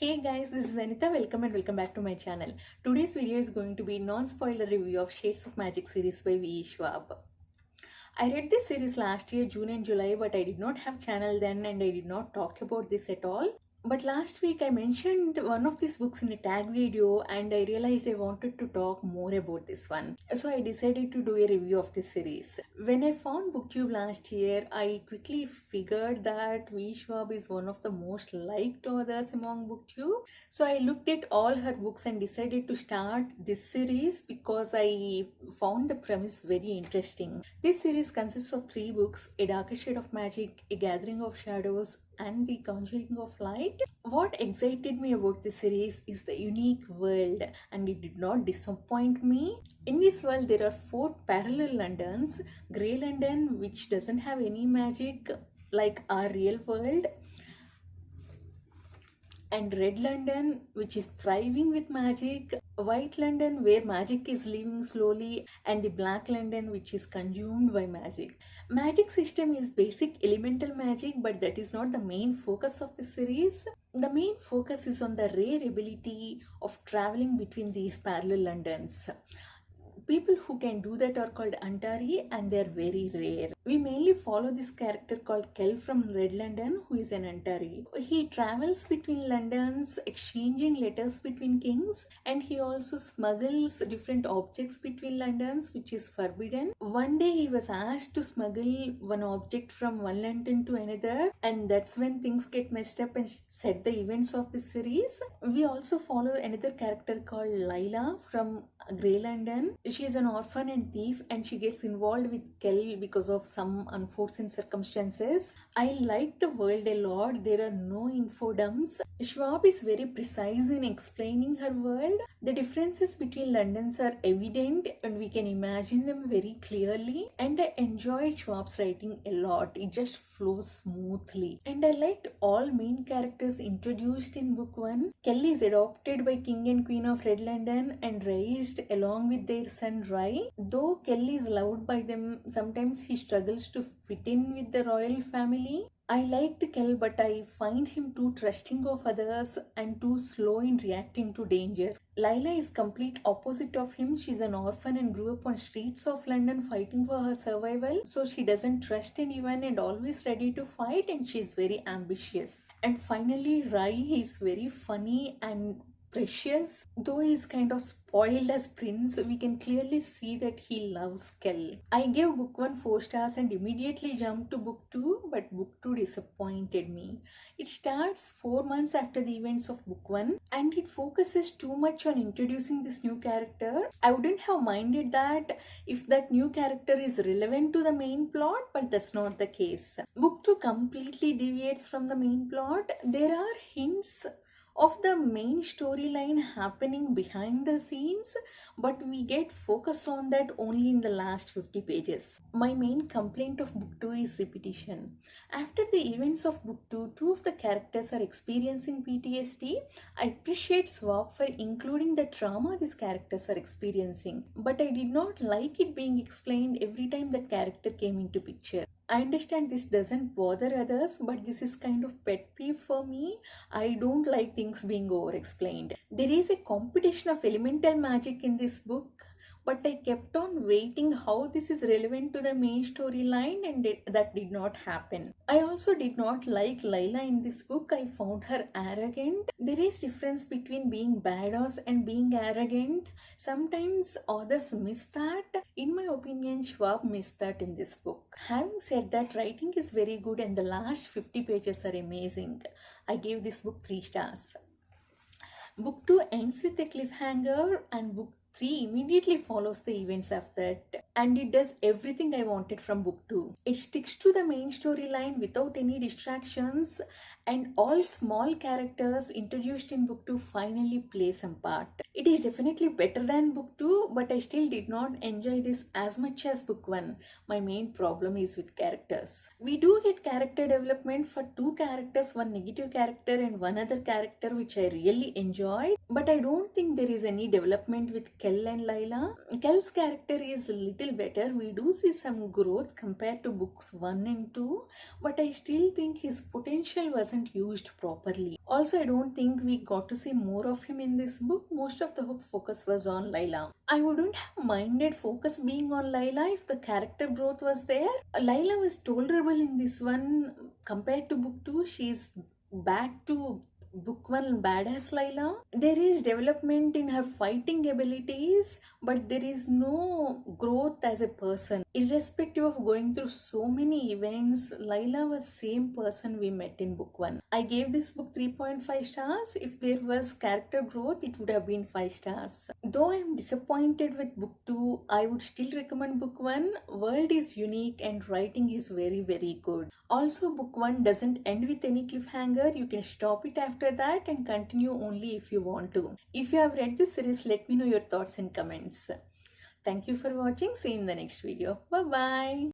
Hey guys, this is Anita. Welcome and welcome back to my channel. Today's video is going to be non-spoiler review of Shades of Magic series by Schwab. I read this series last year, June and July, but I did not have channel then and I did not talk about this at all. But last week I mentioned one of these books in a tag video and I realized I wanted to talk more about this one. So I decided to do a review of this series. When I found BookTube last year, I quickly figured that V. Schwab is one of the most liked authors among BookTube. So I looked at all her books and decided to start this series because I found the premise very interesting. This series consists of 3 books: A Darker Shade of Magic, A Gathering of Shadows, and The Conjuring of Light. What excited me about this series is the unique world, and it did not disappoint me. In this world, there are 4 parallel Londons: Grey London, which doesn't have any magic like our real world, and Red London, which is thriving with magic, White London, where magic is leaving slowly, and the Black London, which is consumed by magic. Magic system is basic elemental magic, but that is not the main focus of the series. The main focus is on the rare ability of traveling between these parallel Londons. People who can do that are called Antari, and they are very rare. We mainly follow this character called Kel from Red London, who is an Antari. He travels between Londons, exchanging letters between kings, and he also smuggles different objects between Londons, which is forbidden. One day he was asked to smuggle one object from one London to another, and that's when things get messed up and set the events of the series. We also follow another character called Lila from Grey London. She is an orphan and thief, and she gets involved with Kel because of some unforeseen circumstances. I like the world a lot. There are no info dumps. Schwab is very precise in explaining her world. The differences between Londons are evident and we can imagine them very clearly. And I enjoyed Schwab's writing a lot. It just flows smoothly. And I liked all main characters introduced in book 1. Kelly is adopted by King and Queen of Red London and raised along with their son Rai. Though Kelly is loved by them, sometimes he struggles to fit in with the royal family. I liked Kel, but I find him too trusting of others and too slow in reacting to danger. Lila is complete opposite of him. She's an orphan and grew up on streets of London fighting for her survival. So she doesn't trust anyone and always ready to fight, and she's very ambitious. And finally, Rai is very funny and precious. Though he's kind of spoiled as prince, we can clearly see that he loves Kel. I gave book 1 4 stars and immediately jumped to book 2, but book 2 disappointed me. It starts 4 months after the events of book 1 and it focuses too much on introducing this new character. I wouldn't have minded that if that new character is relevant to the main plot, but that's not the case. Book 2 completely deviates from the main plot. There are hints of the main storyline happening behind the scenes, but we get focus on that only in the last 50 pages. My main complaint of book 2 is repetition. After the events of book 2, 2 of the characters are experiencing PTSD. I appreciate Swap for including the trauma these characters are experiencing, but I did not like it being explained every time that character came into picture. I understand this doesn't bother others, but this is kind of pet peeve for me. I don't like things being over explained. There is a competition of elemental magic in this book, but I kept on waiting how this is relevant to the main storyline, and that did not happen. I also did not like Lila in this book. I found her arrogant. There is difference between being badass and being arrogant. Sometimes authors miss that. In my opinion, Schwab missed that in this book. Having said that, writing is very good and the last 50 pages are amazing. I gave this book 3 stars. Book 2 ends with a cliffhanger and book 3 immediately follows the events of that, and it does everything I wanted from book 2. It sticks to the main storyline without any distractions, and all small characters introduced in book 2 finally play some part. It is definitely better than book 2, but I still did not enjoy this as much as book 1. My main problem is with characters. We do get character development for 2 characters, one negative character and one other character, which I really enjoyed, but I don't think there is any development with Kel and Lila. Kel's character is a little better. We do see some growth compared to books 1 and 2, but I still think his potential was wasn't used properly. Also, I don't think we got to see more of him in this book. Most of the book focus was on Layla. I wouldn't have minded focus being on Layla if the character growth was there. Layla was tolerable in this one compared to book 2. She's back to book 1 badass Layla. There is development in her fighting abilities, but there is no growth as a person. Irrespective of going through so many events, Layla was same person we met in book 1. I gave this book 3.5 stars. If there was character growth, it would have been 5 stars. Though I am disappointed with book 2, I would still recommend book 1. World is unique and writing is very good. Also, book 1 doesn't end with any cliffhanger. You can stop it after that and continue only if you want to. If you have read this series, let me know your thoughts in comments. Thank you for watching. See you in the next video. Bye bye.